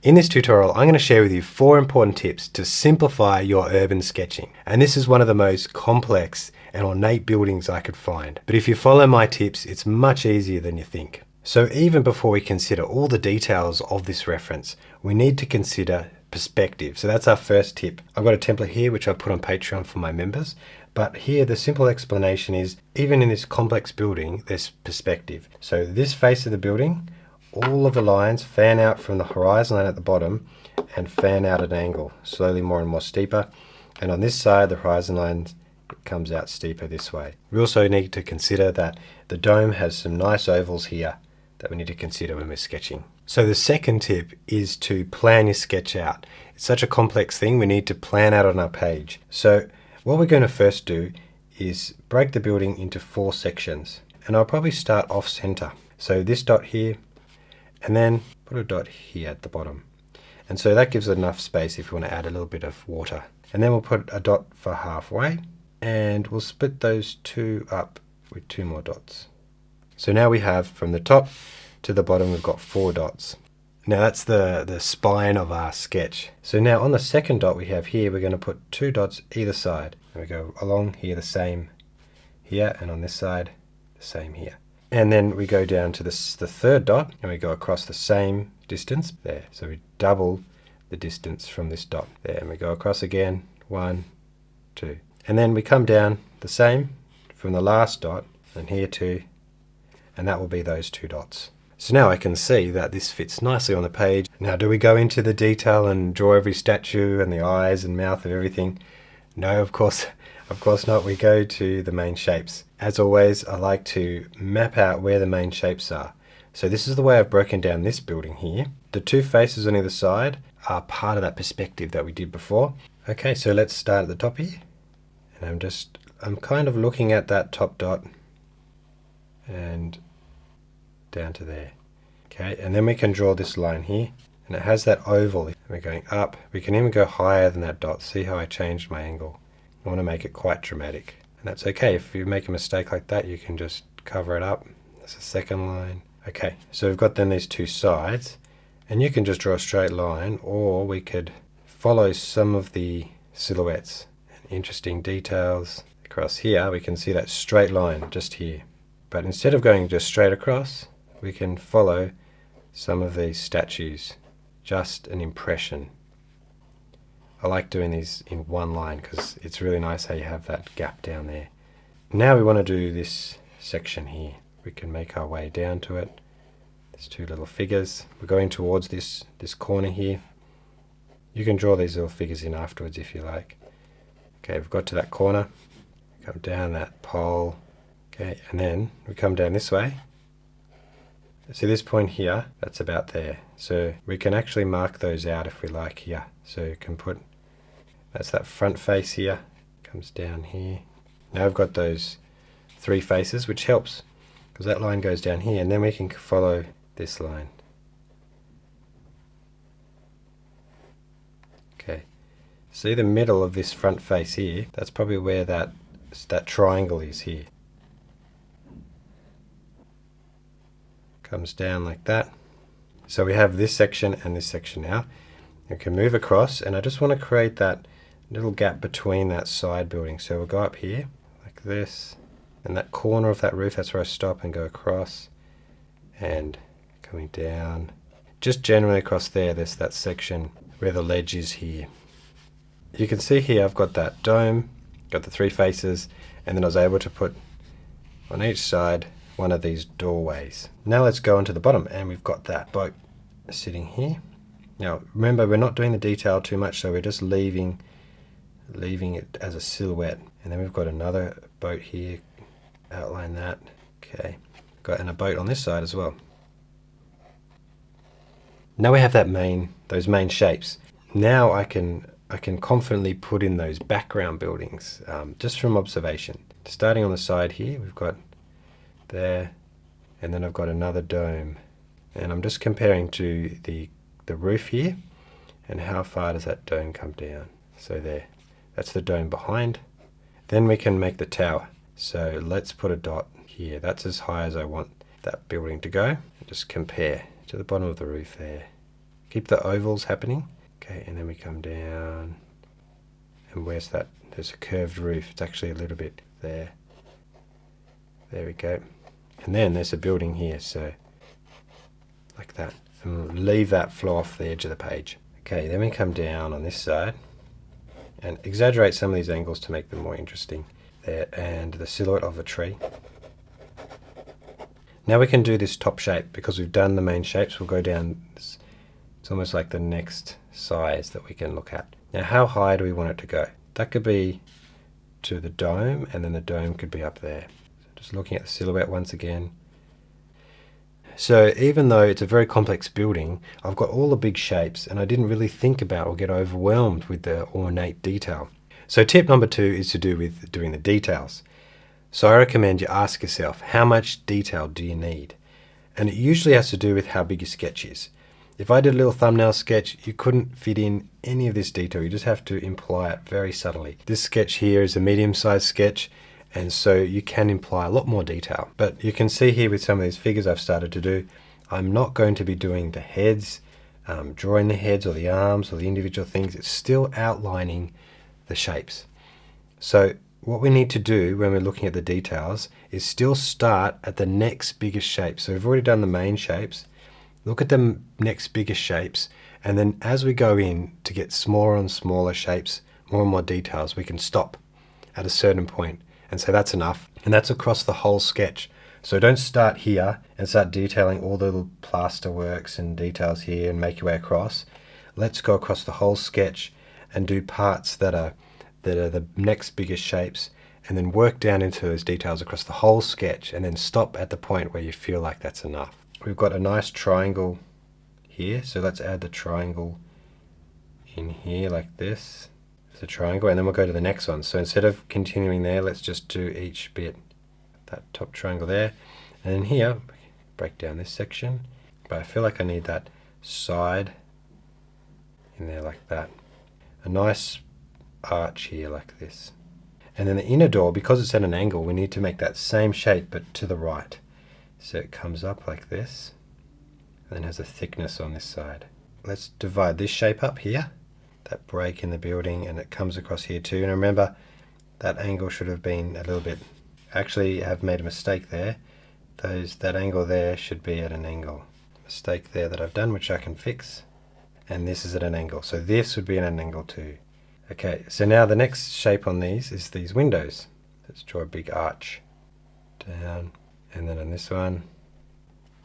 In this tutorial, I'm going to share with you 4 important tips to simplify your urban sketching. And this is one of the most complex and ornate buildings I could find. But if you follow my tips, it's much easier than you think. So even before we consider all the details of this reference, we need to consider perspective. So that's our first tip. I've got a template here which I've put on Patreon for my members. But here the simple explanation is, even in this complex building, there's perspective. So this face of the building, all of the lines fan out from the horizon line at the bottom and fan out at an angle, slowly more and more steeper. And on this side, the horizon line comes out steeper this way. We also need to consider that the dome has some nice ovals here that we need to consider when we're sketching. So the second tip is to plan your sketch out. It's such a complex thing, we need to plan out on our page. So what we're going to first do is break the building into 4 sections. And I'll probably start off center. So this dot here, and then put a dot here at the bottom. And so that gives it enough space if you want to add a little bit of water. And then we'll put a dot for halfway, and we'll split those 2 up with 2 more dots. So now we have, from the top to the bottom, we've got 4 dots. Now that's the spine of our sketch. So now on the second dot we have here, we're going to put 2 dots either side. And we go along here the same here, and on this side the same here. And then we go down to the third dot, and we go across the same distance there. So we double the distance from this dot there, and we go across again, 1, 2. And then we come down the same from the last dot, and here 2, and that will be those 2 dots. So now I can see that this fits nicely on the page. Now, do we go into the detail and draw every statue and the eyes and mouth of everything? No, of course not. We go to the main shapes. As always, I like to map out where the main shapes are. So this is the way I've broken down this building here. The 2 faces on either side are part of that perspective that we did before. Okay, so let's start at the top here. And I'm kind of looking at that top dot and down to there. Okay, and then we can draw this line here. And it has that oval. We're going up. We can even go higher than that dot. See how I changed my angle? I want to make it quite dramatic. And that's okay. If you make a mistake like that, you can just cover it up. That's the second line. Okay, so we've got then these 2 sides. And you can just draw a straight line, or we could follow some of the silhouettes and interesting details. Across here, we can see that straight line just here. But instead of going just straight across, we can follow some of these statues. Just an impression. I like doing these in one line because it's really nice how you have that gap down there. Now we want to do this section here. We can make our way down to it. There's 2 little figures. We're going towards this corner here. You can draw these little figures in afterwards if you like. Okay, we've got to that corner. Come down that pole. Okay, and then we come down this way. See this point here, that's about there. So we can actually mark those out if we like here. So you can put, that's that front face here, comes down here. Now I've got those 3 faces, which helps because that line goes down here, and then we can follow this line. Okay, see the middle of this front face here, that's probably where that triangle is here. Comes down like that. So we have this section and this section now. We can move across, and I just want to create that little gap between that side building. So we'll go up here like this, and that corner of that roof, that's where I stop and go across, and coming down. Just generally across there, there's that section where the ledge is here. You can see here I've got that dome, got the 3 faces, and then I was able to put on each side one of these doorways. Now let's go onto the bottom, and we've got that boat sitting here. Now remember, we're not doing the detail too much, so we're just leaving it as a silhouette. And then we've got another boat here, outline that. Okay, and a boat on this side as well. Now we have those main shapes. Now I can confidently put in those background buildings just from observation. Starting on the side here, we've got there, and then I've got another dome, and I'm just comparing to the roof here, and how far does that dome come down. So there, that's the dome behind. Then we can make the tower. So let's put a dot here. That's as high as I want that building to go. Just compare to the bottom of the roof there. Keep the ovals happening. Okay, and then we come down. And where's that? There's a curved roof. It's actually a little bit there. There we go. And then there's a building here, so like that. And we'll leave that flow off the edge of the page. Okay, then we come down on this side and exaggerate some of these angles to make them more interesting. There, and the silhouette of a tree. Now we can do this top shape because we've done the main shapes. We'll go down. It's almost like the next size that we can look at. Now, how high do we want it to go? That could be to the dome, and then the dome could be up there. So just looking at the silhouette once again. So even though it's a very complex building, I've got all the big shapes, and I didn't really think about or get overwhelmed with the ornate detail. So tip number 2 is to do with doing the details. So I recommend you ask yourself, how much detail do you need? And it usually has to do with how big your sketch is. If I did a little thumbnail sketch, you couldn't fit in any of this detail. You just have to imply it very subtly. This sketch here is a medium-sized sketch, and so you can imply a lot more detail. But you can see here with some of these figures I've started to do, I'm not going to be doing the heads, drawing the heads or the arms or the individual things. It's still outlining the shapes. So what we need to do when we're looking at the details is still start at the next biggest shape. So we've already done the main shapes. Look at the next biggest shapes, and then as we go in to get smaller and smaller shapes, more and more details, we can stop at a certain point and say that's enough. And that's across the whole sketch. So don't start here and start detailing all the little plaster works and details here and make your way across. Let's go across the whole sketch and do parts that are the next biggest shapes, and then work down into those details across the whole sketch, and then stop at the point where you feel like that's enough. We've got a nice triangle here, so let's add the triangle in here like this. It's a triangle, and then we'll go to the next one. So instead of continuing there, let's just do each bit. That top triangle there, and then here, break down this section. But I feel like I need that side in there like that. A nice arch here like this. And then the inner door, because it's at an angle, we need to make that same shape but to the right. So it comes up like this, and then has a thickness on this side. Let's divide this shape up here, that break in the building, and it comes across here too. And remember, that angle should have been a little bit, actually I've made a mistake there. That angle there should be at an angle. Mistake there that I've done, which I can fix. And this is at an angle, so this would be at an angle too. Okay, so now the next shape on these is these windows. Let's draw a big arch down. And then on this one,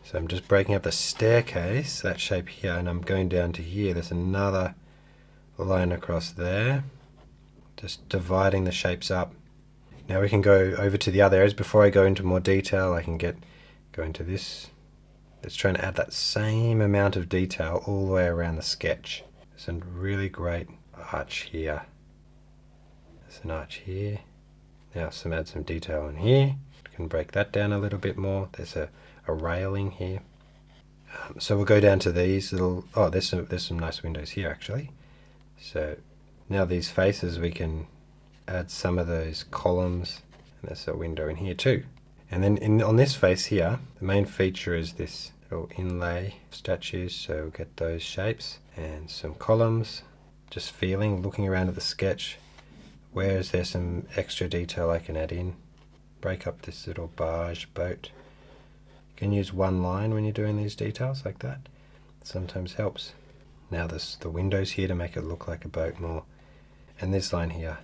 so I'm just breaking up the staircase, that shape here, and I'm going down to here. There's another line across there, just dividing the shapes up. Now we can go over to the other areas. Before I go into more detail, I can go into this. Let's try and add that same amount of detail all the way around the sketch. There's a really great arch here. There's an arch here. Now add some detail in here. Can break that down a little bit more. There's a railing here. So we'll go down to these little, there's some nice windows here actually. So now these faces, we can add some of those columns, and there's a window in here too. And then on this face here, the main feature is this little inlay statues, so we'll get those shapes and some columns. Just looking around at the sketch, where is there some extra detail I can add in. Break up this little barge boat. You can use one line when you're doing these details like that. It sometimes helps. Now there's the windows here to make it look like a boat more. And this line here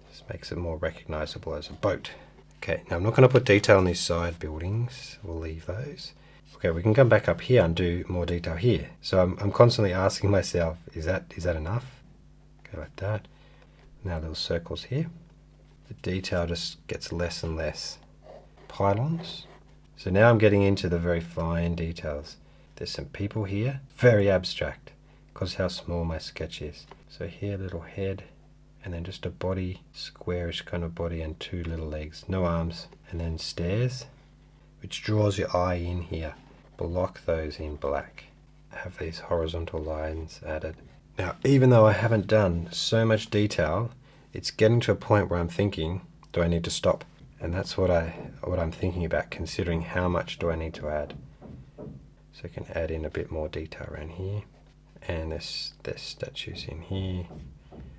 just makes it more recognizable as a boat. Okay, now I'm not going to put detail on these side buildings. We'll leave those. Okay, we can come back up here and do more detail here. So I'm constantly asking myself, is that enough? Go like that. Now little circles here. The detail just gets less and less. Pylons. So now I'm getting into the very fine details. There's some people here, very abstract, because how small my sketch is. So here, little head, and then just a body, squarish kind of body, and two little legs, no arms. And then stairs, which draws your eye in here. Block those in black. Have these horizontal lines added. Now, even though I haven't done so much detail, it's getting to a point where I'm thinking, do I need to stop? And that's what I'm thinking about, considering how much do I need to add. So I can add in a bit more detail around here. And there's statues in here.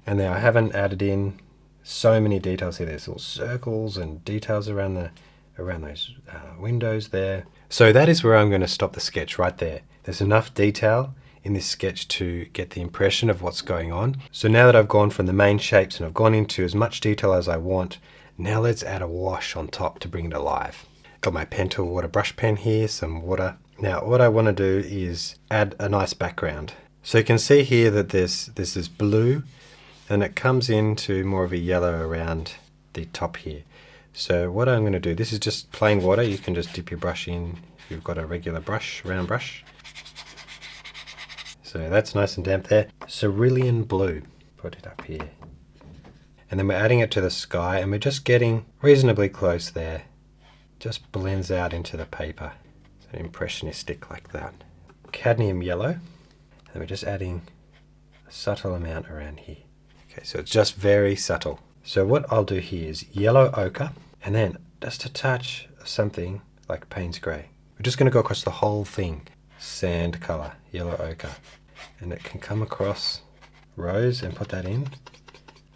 And then I haven't added in so many details here. There's little circles and details around those windows there. So that is where I'm going to stop the sketch right there. There's enough detail in this sketch to get the impression of what's going on. So now that I've gone from the main shapes and I've gone into as much detail as I want, now let's add a wash on top to bring it alive. Got my Pentel water brush pen here, some water. Now what I want to do is add a nice background. So you can see here that there's this blue and it comes into more of a yellow around the top here. So what I'm going to do, this is just plain water. You can just dip your brush in if you've got a regular brush, round brush. So that's nice and damp there. Cerulean blue, put it up here. And then we're adding it to the sky and we're just getting reasonably close there. Just blends out into the paper. So impressionistic like that. Cadmium yellow. And we're just adding a subtle amount around here. Okay, so it's just very subtle. So what I'll do here is yellow ochre, and then just a touch of something like Paynes grey. We're just going to go across the whole thing. Sand colour, yellow ochre. And it can come across rose and put that in,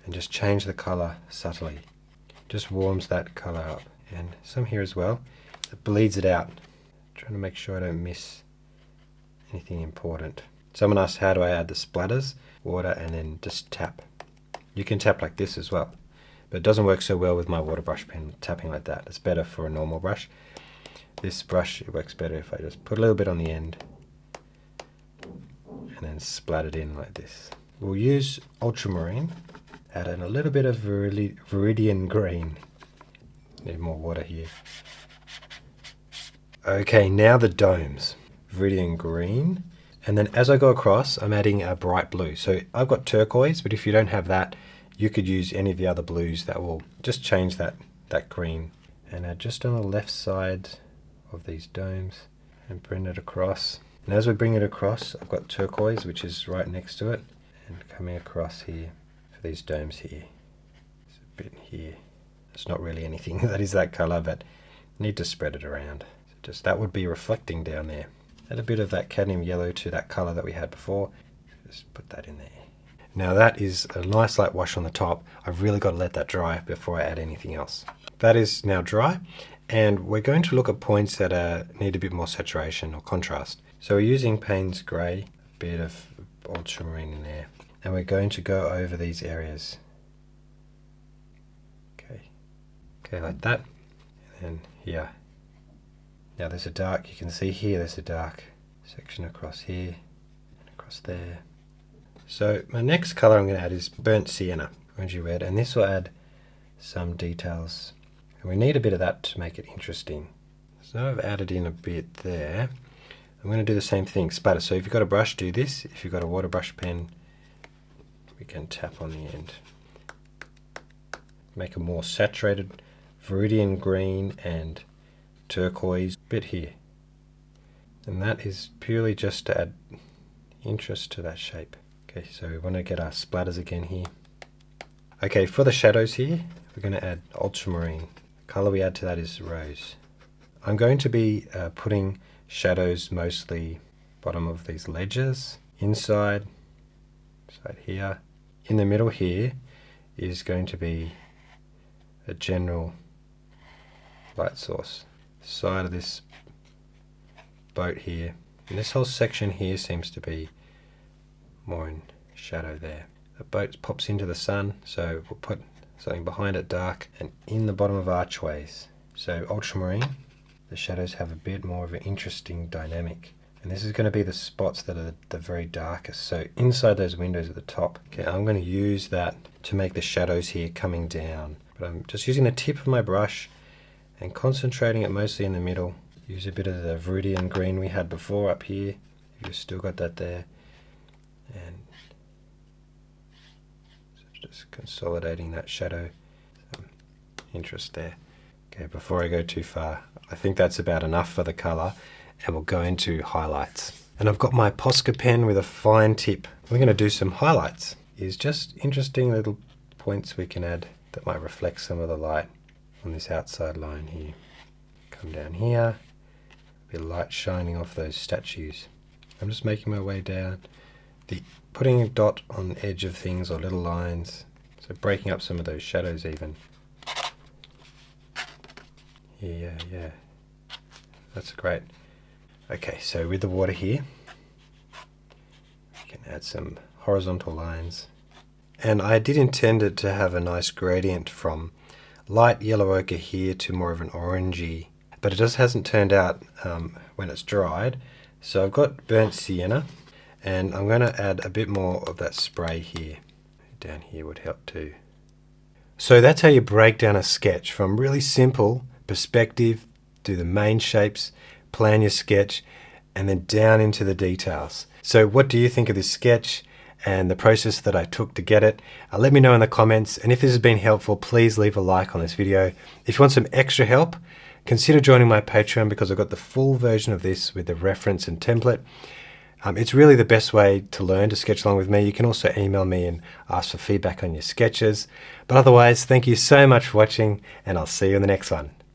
and just change the colour subtly. Just warms that colour up. And some here as well. It bleeds it out. Trying to make sure I don't miss anything important. Someone asked how do I add the splatters? Water and then just tap. You can tap like this as well, but it doesn't work so well with my water brush pen, tapping like that. It's better for a normal brush. This brush, it works better if I just put a little bit on the end and then splat it in like this. We'll use Ultramarine, add in a little bit of Viridian green. Need more water here. Okay, now the domes. Viridian green. And then as I go across, I'm adding a bright blue. So I've got turquoise, but if you don't have that, you could use any of the other blues that will just change that green. And add just on the left side of these domes and bring it across. And as we bring it across, I've got turquoise, which is right next to it, and coming across here for these domes here. There's a bit here. It's not really anything that is that color, but need to spread it around. So just that would be reflecting down there. Add a bit of that cadmium yellow to that color that we had before. Just put that in there. Now that is a nice light wash on the top. I've really got to let that dry before I add anything else. That is now dry, and we're going to look at points that need a bit more saturation or contrast. So we're using Paynes grey, a bit of ultramarine in there, and we're going to go over these areas. Okay, like that, and then here. Now there's a dark, you can see here there's a dark section across here, and across there. So my next colour I'm going to add is burnt sienna, orangey red, and this will add some details. And we need a bit of that to make it interesting. So I've added in a bit there. I'm going to do the same thing, splatter. So if you've got a brush, do this. If you've got a water brush pen, we can tap on the end. Make a more saturated Viridian green and turquoise bit here. And that is purely just to add interest to that shape. Okay, so we want to get our splatters again here. Okay, for the shadows here, we're going to add ultramarine. The colour we add to that is rose. I'm going to be putting shadows mostly bottom of these ledges, inside here. In the middle here is going to be a general light source. Side of this boat here. And this whole section here seems to be more in shadow there. The boat pops into the sun, so we'll put something behind it dark and in the bottom of archways. So ultramarine, the shadows have a bit more of an interesting dynamic. And this is going to be the spots that are the very darkest. So inside those windows at the top. Okay, I'm going to use that to make the shadows here coming down. But I'm just using the tip of my brush and concentrating it mostly in the middle. Use a bit of the Viridian green we had before up here. You've still got that there. And just consolidating that shadow. Some interest there. Okay, before I go too far, I think that's about enough for the colour, and we'll go into highlights. And I've got my Posca pen with a fine tip. We're going to do some highlights. It's just interesting little points we can add that might reflect some of the light on this outside line here. Come down here, a bit of light shining off those statues. I'm just making my way down Putting a dot on the edge of things or little lines, so breaking up some of those shadows even. Yeah, that's great. Okay, so with the water here, we can add some horizontal lines. And I did intend it to have a nice gradient from light yellow ochre here to more of an orangey, but it just hasn't turned out when it's dried. So I've got burnt sienna, and I'm going to add a bit more of that spray here. Down here would help too. So that's how you break down a sketch from really simple perspective, do the main shapes, plan your sketch, and then down into the details. So what do you think of this sketch and the process that I took to get it? Let me know in the comments, and if this has been helpful, please leave a like on this video. If you want some extra help, consider joining my Patreon, because I've got the full version of this with the reference and template. It's really the best way to learn to sketch along with me. You can also email me and ask for feedback on your sketches. But otherwise, thank you so much for watching, and I'll see you in the next one.